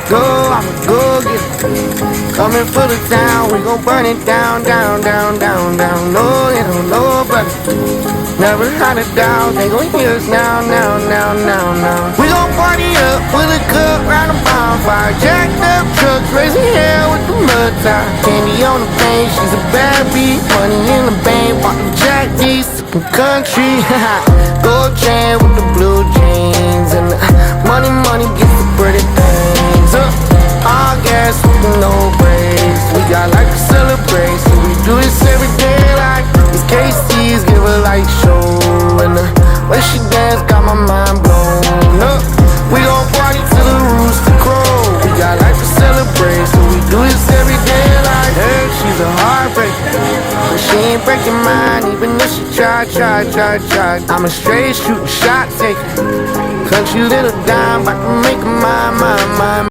go, I'ma go get it. Coming for the town, we gon' burn it down, down, down, down, down. No, they don't know, but never had a doubt. They gon' hear us now, now, now, now, now. We gon' party up with a cup round a bonfire. Jacked up trucks, raising hell with the mud tire. Candy on the paint, she's a bad beat. Money in the bank, bought the Jack D's, sippin' country. Gold chain with the blue jeans, and the money, money gets the pretty things. All gas with no brakes. We got life to celebrate, so we do this every day like these KC's give a light show. And the way she dance got my mind blown up. We gon' party till the rooster crow. We got life to celebrate, so we do this every day like her. She's a heartbreaker, but she ain't breaking mine, even if she try. I'm a straight shooting shot taker, country little dime, about to make her mine.